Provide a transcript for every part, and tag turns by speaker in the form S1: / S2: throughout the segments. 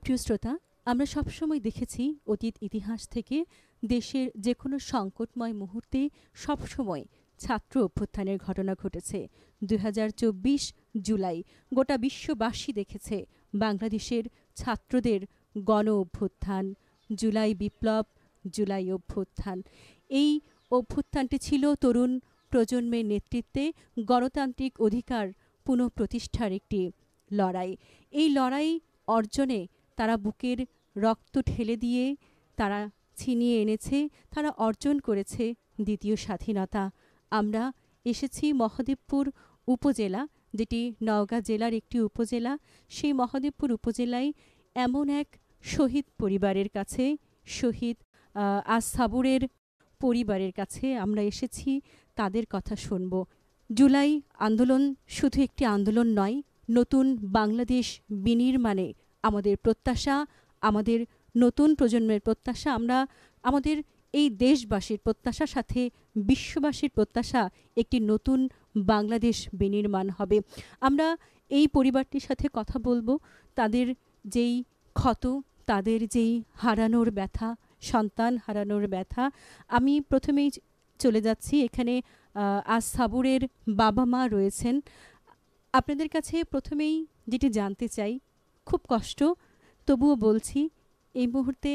S1: প্রিয় শ্রোতা, আমরা সবসময় দেখেছি অতীত ইতিহাস থেকে দেশের যে কোনো সংকটময় মুহূর্তে সবসময় ছাত্র অভ্যুত্থানের ঘটনা ঘটেছে। ২০২৪ জুলাই গোটা বিশ্ববাসী দেখেছে বাংলাদেশের ছাত্রদের গণ অভ্যুত্থান, জুলাই বিপ্লব, জুলাই অভ্যুত্থান। এই অভ্যুত্থানটি ছিল তরুণ প্রজন্মের নেতৃত্বে গণতান্ত্রিক অধিকার পুনঃপ্রতিষ্ঠার একটি লড়াই। এই লড়াই অর্জনে তারা বুকের রক্ত ঢেলে দিয়ে তারা ছিনিয়ে এনেছে, তারা অর্জন করেছে দ্বিতীয় স্বাধীনতা। আমরা এসেছি মহদেবপুর উপজেলা, যেটি নওগাঁ জেলার একটি উপজেলা। সেই মহদেবপুর উপজেলায় এমন এক শহীদ পরিবারের কাছে, শহীদ সাবুরের পরিবারের কাছে আমরা এসেছি, তাদের কথা শুনব। জুলাই আন্দোলন শুধু একটি আন্দোলন নয়, নতুন বাংলাদেশ বিনির্মাণে আমাদের প্রত্যাশা, আমাদের নতুন প্রজন্মের প্রত্যাশা। আমরা আমাদের এই দেশবাসীর প্রত্যাশার সাথে বিশ্ববাসীর প্রত্যাশা একটি নতুন বাংলাদেশ বিনির্মাণ হবে। আমরা এই পরিবারটির সাথে কথা বলবো, তাদের যেই ক্ষত, তাদের যেই হারানোর ব্যথা, সন্তান হারানোর ব্যথা। আমি প্রথমেই চলে যাচ্ছি, এখানে আজ সাবুরের বাবা মা রয়েছেন। আপনাদের কাছে প্রথমেই যেটি জানতে চাই, খুব কষ্ট, তবুও বলছি, এই মুহূর্তে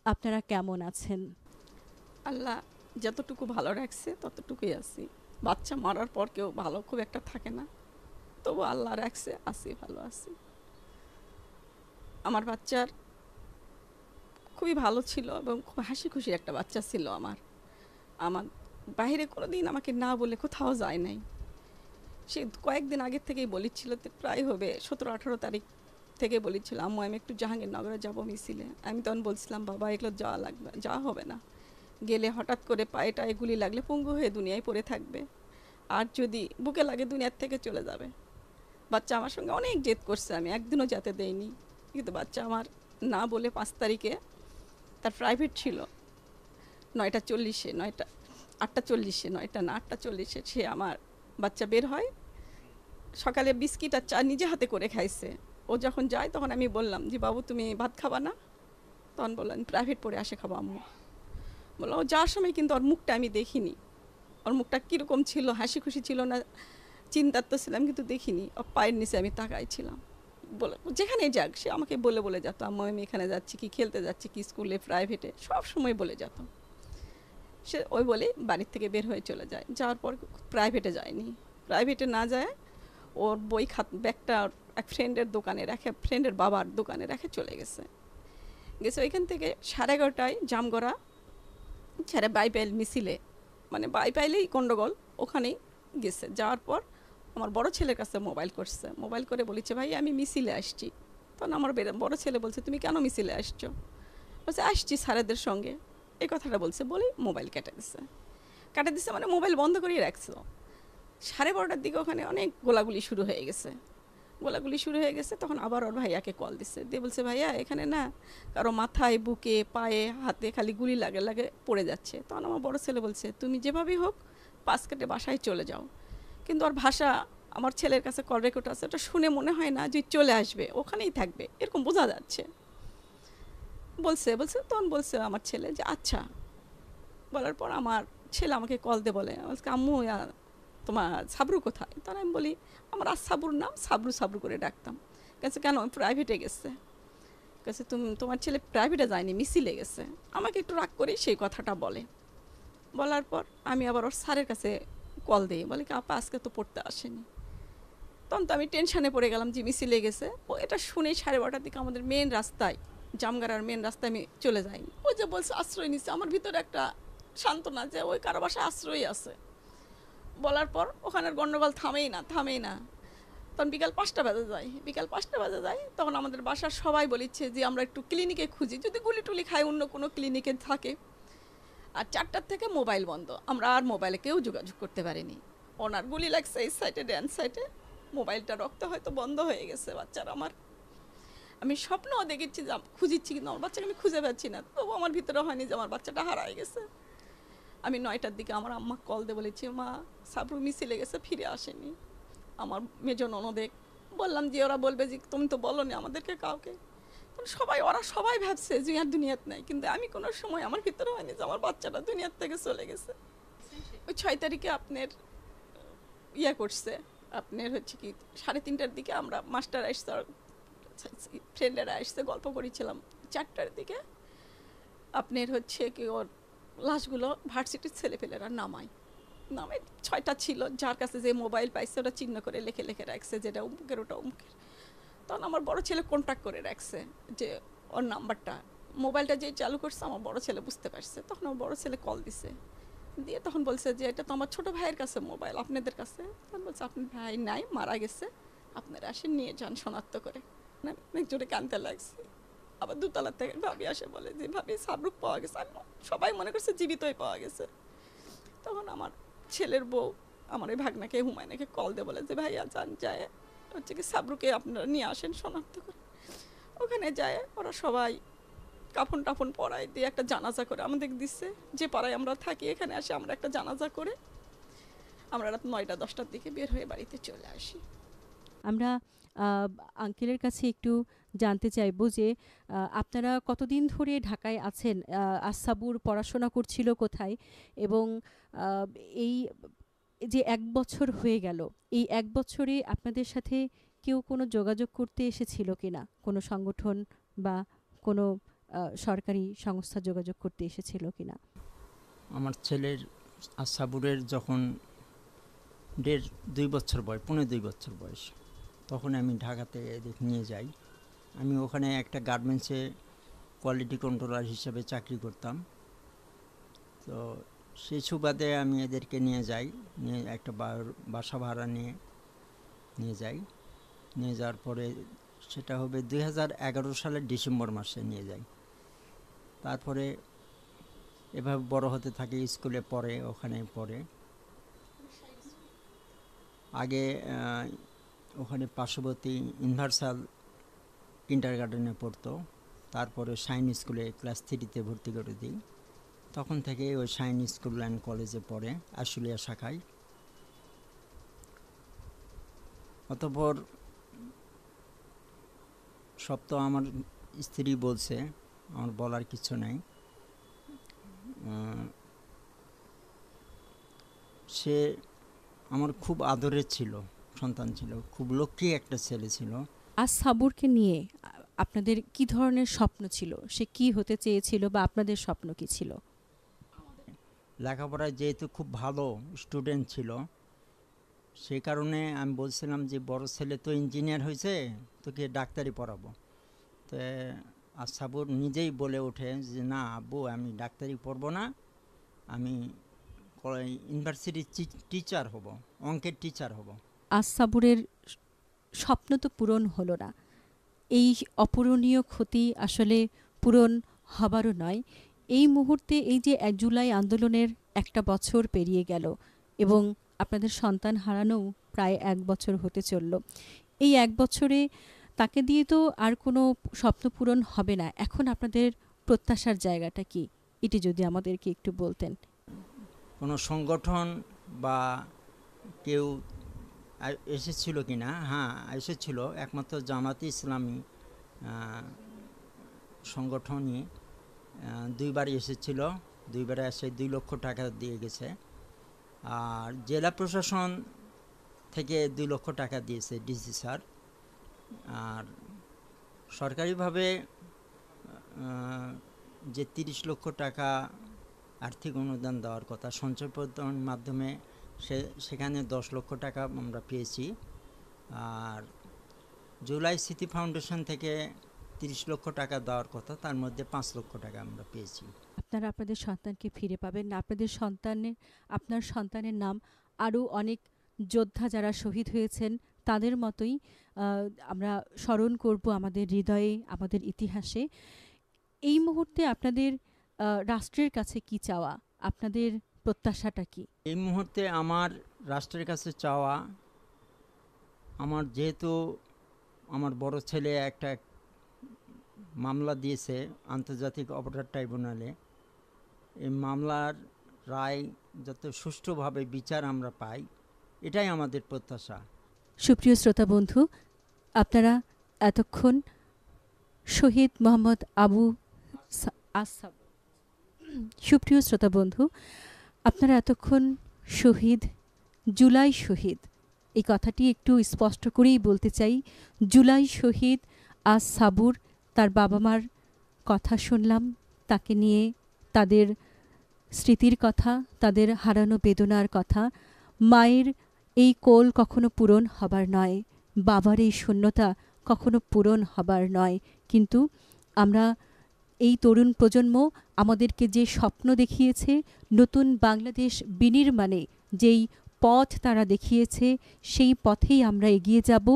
S1: আপনারা কেমন আছেন?
S2: আল্লাহ যতটুকু ভালো রাখছে ততটুকুই আছি। বাচ্চা মারার পর কেউ ভালো খুব একটা থাকে না, তবু আল্লাহ রাখছে, আছি, ভালো আছি। আমার বাচ্চার খুবই ভালো ছিল এবং খুব হাসি খুশি একটা বাচ্চা ছিল। আমার বাইরে কোনো দিন আমাকে না বলে কোথাও যায় নাই। সে কয়েকদিন আগের থেকেই বলেছিল, প্রায় হবে 17-18 তারিখ থেকে বলেছিল, আম্মু আমি একটু জাহাঙ্গীরনগরে যাবো মিছিলে। আমি তখন বলছিলাম, বাবা এগুলো যাওয়া লাগবে, যাওয়া হবে না, গেলে হঠাৎ করে পায়ে টায়ে গুলি লাগলে পঙ্গু হয়ে দুনিয়ায় পড়ে থাকবে, আর যদি বুকে লাগে দুনিয়ার থেকে চলে যাবে। বাচ্চা আমার সঙ্গে অনেক জেদ করছে, আমি একদিনও যেতে দেইনি। কিন্তু বাচ্চা আমার না বলে 5 তারিখে তার প্রাইভেট ছিল 9:40, 8:40, 9টা না 8:40, সে আমার বাচ্চা বের হয়। সকালে বিস্কিট আর চা নিজে হাতে করে খাইছে। ও যখন যায় তখন আমি বললাম যে বাবু তুমি ভাত খাবা না? তখন বললাম প্রাইভেট পড়ে আসে খাবো আম্মু। বললাম ও যাওয়ার সময় কিন্তু ওর মুখটা আমি দেখিনি, ওর মুখটা কীরকম ছিল, হাসি খুশি ছিল না চিন্তার তো ছিলাম, কিন্তু দেখিনি। ওর পায়ের নিচে আমি তাকাইছিলাম। বলে যেখানে যাক সে আমাকে বলে বলে যেত, আম্মু আমি এখানে যাচ্ছি, কি খেলতে যাচ্ছি, কি স্কুলে, প্রাইভেটে, সব সময় বলে যেত। সে ওই বলে বাড়ির থেকে বের হয়ে চলে যায়। যাওয়ার পর প্রাইভেটে যায়নি। প্রাইভেটে না যায় ওর বই ব্যাগটা এক ফ্রেন্ডের দোকানে রেখে, ফ্রেন্ডের বাবার দোকানে রেখে চলে গেছে। ওইখান থেকে 11:30 জামগড়া ছেড়ে বাইপাইল মিছিলে, মানে বাইপাইলেই গন্ডগোল, ওখানেই গেছে। যাওয়ার পর আমার বড় ছেলের কাছে মোবাইল করছে, মোবাইল করে বলেছে ভাই আমি মিছিলে আসছি। তখন আমার বড় ছেলে বলছে তুমি কেন মিছিলে আসছো? বলছে আসছি স্যারেদের সঙ্গে, এই কথাটা বলছে, বলেই মোবাইল কেটে দিছে, মানে মোবাইল বন্ধ করেই রাখছিল। 12:30টার দিকে ওখানে অনেক গোলাগুলি শুরু হয়ে গেছে। তখন আবার ওর ভাইয়াকে কল দিচ্ছে, দিয়ে বলছে ভাইয়া এখানে না কারো মাথায়, বুকে, পায়ে, হাতে খালি গুলি লাগে পড়ে যাচ্ছে। তখন আমার বড় ছেলে বলছে তুমি যেভাবেই হোক পাশ কেটে বাসায় চলে যাও। কিন্তু ওর ভাষা, আমার ছেলের কাছে কল রেকর্ড আছে, ওটা শুনে মনে হয় না যে চলে আসবে, ওখানেই থাকবে, এরকম বোঝা যাচ্ছে। বলছে তখন বলছে আমার ছেলে যে আচ্ছা। বলার পর আমার ছেলে আমাকে কল দিয়ে বলে, আম্মু তোমার সাবরু কোথায়? তখন আমি বলি আমার আর সাবুর নাম, সাবরু করে ডাকতাম। কাছে কেন? প্রাইভেটে গেছে। কাছে তোমার ছেলে প্রাইভেটে যায়নি, মিছিলে গেছে। আমাকে একটু রাগ করে সেই কথাটা বলার পর আমি আবার ওর স্যারের কাছে কল দিই, বলে কি আপা আজকে তো পড়তে আসেনি। তখন তো আমি টেনশানে পড়ে গেলাম যে মিছিলে গেছে। ও এটা শুনেই 12:30টার দিকে আমাদের মেন রাস্তায়, জামগাড়ার মেন রাস্তায় আমি চলে যাই। ওই যে বলছে আশ্রয় নিচ্ছে, আমার ভিতরে একটা সান্ত্বনা যে ওই কারো বাসায় আশ্রয় আছে। বলার পর ওখানের গন্ডগোল থামেই না। তখন বিকাল 5টা বাজে যায়। তখন আমাদের বাসার সবাই বলিচ্ছে যে আমরা একটু ক্লিনিকে খুঁজি, যদি গুলি টুলি খায় অন্য কোনো ক্লিনিকে থাকে। আর 4টার থেকে মোবাইল বন্ধ, আমরা আর মোবাইলে কেউ যোগাযোগ করতে পারিনি। ওনার গুলি লাগছে এই সাইডে, ড্যান সাইডে, মোবাইলটা রক্ত হয়তো বন্ধ হয়ে গেছে বাচ্চার। আমি স্বপ্নও দেখেছি যে খুঁজিচ্ছি, কিন্তু আমার বাচ্চাকে আমি খুঁজে পাচ্ছি না। তবু আমার ভিতরে হয়নি যে আমার বাচ্চাটা হারায় গেছে। আমি 9টার দিকে আমার আম্মা কল দিয়ে বলেছি মা সাবরু মিছিলে গেছে, ফিরে আসেনি। আমার মেজো ননদে বললাম যে ওরা বলবে যে তুমি তো বলো নি আমাদেরকে কাউকে। সবাই ওরা সবাই ভাবছে যে আর দুনিয়াতে নাই, কিন্তু আমি কোনো সময় আমার ভিতরে হয়নি যে আমার বাচ্চাটা দুনিয়ার থেকে চলে গেছে। ওই 6 তারিখে আপনার ইয়া করছে, আপনার হচ্ছে কি 3:30টার দিকে আমরা মাস্টার আসছে, ফ্রেন্ডেরা আসছে, গল্প করেছিলাম 4টার দিকে আপনার হচ্ছে কি ওর লাশগুলো ভার্সিটির ছেলেপেলেরা নামায় 6টা ছিল, যার কাছে যে মোবাইল পাইছে ওটা চিহ্ন করে লিখে লিখে রাখছে, যেটা অমুকের ওটা অমুকের। তখন আমার বড় ছেলে কন্ট্যাক্ট করে রাখছে যে ওর নাম্বারটা, মোবাইলটা যে চালু করছে আমার বড় ছেলে বুঝতে পারছে, তখন আমার বড় ছেলে কল দিছে, দিয়ে তখন বলছে যে এটা তো আমার ছোট ভাইয়ের কাছে মোবাইল, আপনাদের কাছে। তখন বলছে আপনার ভাই নাই, মারা গেছে, আপনারা আসেন নিয়ে যান শনাক্ত করে। অনেক জোরে কানতে লাগছে। আবার দোতলা থেকে ভাবি আসে বলে যে ভাবি সাবরুক পাওয়া গেছে, সবাই মনে করছে জীবিতই পাওয়া গেছে। তখন আমার ছেলের বউ আমার ওই ভাগনাকে হুমায়ুনকে কল দিয়ে বলে যে ভাইয়া যান, যায় হচ্ছে কি সাবরুকে আপনারা নিয়ে আসেন শনাক্ত করে। ওখানে যায় ওরা সবাই কাফন টাফন পরায় দিয়ে একটা জানাজা করে আমাদের দিচ্ছে, যে পাড়ায় আমরা থাকি এখানে আসে আমরা একটা জানাজা করে আমরা রাত 9টা-10টার দিকে বের হয়ে বাড়িতে চলে আসি।
S1: আমরা আঙ্কেলের কাছে একটু জানতে চাইবো যে আপনারা কতদিন ধরে ঢাকায় আছেন? আস-সাবুর পড়াশোনা করছিল কোথায়? এবং আহ, এই যে 1 বছর হয়ে গেল, এই 1 বছরে আপনাদের সাথে কেউ কোনো যোগাযোগ করতে এসেছিল কিনা? কোনো সংগঠন বা কোনো সরকারি সংস্থা যোগাযোগ করতে এসেছিল কিনা?
S3: আমার ছেলের আসাবুরের যখন 2.5 বছর বয়স, 2.5 বছর বয়স, তখন আমি ঢাকাতে এদের নিয়ে যাই। আমি ওখানে একটা গার্মেন্টসে কোয়ালিটি কন্ট্রোলার হিসেবে চাকরি করতাম। তো সেই সুবাদে আমি এদেরকে নিয়ে যাই, নিয়ে একটা বাসা ভাড়া নিয়ে যাই। নিয়ে যাওয়ার পরে সেটা হবে 2011 সালের ডিসেম্বর মাসে নিয়ে যাই। তারপরে এভাবে বড় হতে থাকে, স্কুলে পড়ে, ওখানে পড়ে। আগে ওখানে পার্শ্ববর্তী ইউনিভার্সাল কিন্ডারগার্টেনে পড়তো, তারপরে শাইন স্কুলে ক্লাস 3তে ভর্তি করে দিই। তখন থেকে ওই শাইন স্কুল অ্যান্ড কলেজে পড়ে, আশুলিয়া শাখায়। অতঃপর সব তো আমার স্ত্রী বলছে, আমার বলার কিছু নাই। সে আমার খুব আদরের ছিল, সন্তান ছিল, খুব লক্ষ্মী একটা ছেলে ছিল।
S1: আস-সাবুরকে নিয়ে আপনাদের কি ধরনের স্বপ্ন ছিল? সে কি হতে চেয়েছিল বা আপনাদের স্বপ্ন কি ছিল?
S3: লেখাপড়ায় যেহেতু খুব ভালো স্টুডেন্ট ছিল, সেই কারণে আমি বলছিলাম যে বড় ছেলে তো ইঞ্জিনিয়ার হয়েছে, তোকে ডাক্তারি পড়াবো। তো আস-সাবুর নিজেই বলে ওঠে যে না আব্বু, আমি ডাক্তারি পড়বো না, আমি ইউনিভার্সিটির টিচার হব, অঙ্কের টিচার হব।
S1: আস-সাবুরের স্বপ্ন তো পূরণ হলো না। এই অপূরণীয় ক্ষতি আসলে পূরণ হবারও নয়। এই মুহূর্তে এই যে 1 জুলাই আন্দোলনের 1টা বছর পেরিয়ে গেল এবং আপনাদের সন্তান হারানোও প্রায় 1 বছর হতে চলল। এই 1 বছরে তাকে দিয়ে তো আর কোনো স্বপ্ন পূরণ হবে না। এখন আপনাদের প্রত্যাশার জায়গাটা কি? এটি যদি আমাদেরকে একটু বলতেন।
S3: কোনো সংগঠন বা কেউ এসেছিল কি না? হ্যাঁ, এসেছিল। একমাত্র জামাতে ইসলামী সংগঠনই 2বার এসেছিল। 2বারে এসে 2 লক্ষ টাকা দিয়ে গেছে। আর জেলা প্রশাসন থেকে 2 লক্ষ টাকা দিয়েছে ডিসি স্যার। আর সরকারিভাবে যে 30 লক্ষ টাকা আর্থিক অনুদান দেওয়ার কথা সঞ্চয় পদ্ধতির মাধ্যমে, সেখানে 10 লক্ষ টাকা আমরা পেয়েছি। আর জুলাই স্মৃতি ফাউন্ডেশন থেকে 30 লক্ষ টাকা দেওয়ার কথা, তার মধ্যে 5 লক্ষ টাকা আমরা পেয়েছি।
S1: আপনারা আপনাদের সন্তানকে ফিরে পাবেন না। আপনার সন্তানের নাম আরও অনেক যোদ্ধা যারা শহীদ হয়েছেন তাদের মতোই আমরা স্মরণ করব আমাদের হৃদয়ে, আমাদের ইতিহাসে। এই মুহূর্তে আপনাদের রাষ্ট্রের কাছে কি চাওয়া? আপনাদের প্রত্যাশাটা কি?
S3: এই মুহূর্তে আমার রাষ্ট্রের কাছে চাওয়া, আমার যেহেতু আমার বড় ছেলে একটা মামলা দিয়েছে আন্তর্জাতিক অপরাধ ট্রাইব্যুনালে, এই মামলার রায় যত সুষ্ঠুভাবে বিচার আমরা পাই, এটাই আমাদের প্রত্যাশা।
S1: সুপ্রিয় শ্রোতা বন্ধু, আপনারা এতক্ষণ শহীদ মোহাম্মদ আবু আসাব। সুপ্রিয় শ্রোতা বন্ধু, আপনারা এতক্ষণ শহীদ, জুলাই শহীদ, এই কথাটি একটু স্পষ্ট করেই বলতে চাই। জুলাই শহীদ আজ সাবুর, তার বাবা মার কথা শুনলাম, তাকে নিয়ে তাদের স্মৃতির কথা, তাদের হারানো বেদনার কথা। মায়ের এই কোল কখনো পূরণ হবার নয়, বাবার এই শূন্যতা কখনো পূরণ হবার নয়, কিন্তু আমরা এই তরুণ প্রজন্ম আমাদেরকে যে স্বপ্ন দেখিয়েছে, নতুন বাংলাদেশ বিনির্মাণে যেই পথ তারা দেখিয়েছে, সেই পথেই আমরা এগিয়ে যাব।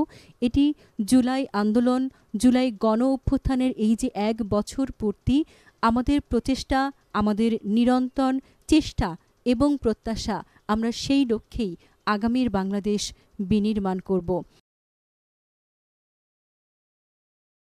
S1: এটি জুলাই আন্দোলন, জুলাই গণ অভ্যুত্থানের এই যে 1 বছর পূর্তি, আমাদের প্রচেষ্টা, আমাদের নিরন্তর চেষ্টা এবং প্রত্যাশা, আমরা সেই লক্ষ্যেই আগামীর বাংলাদেশ বিনির্মাণ করব।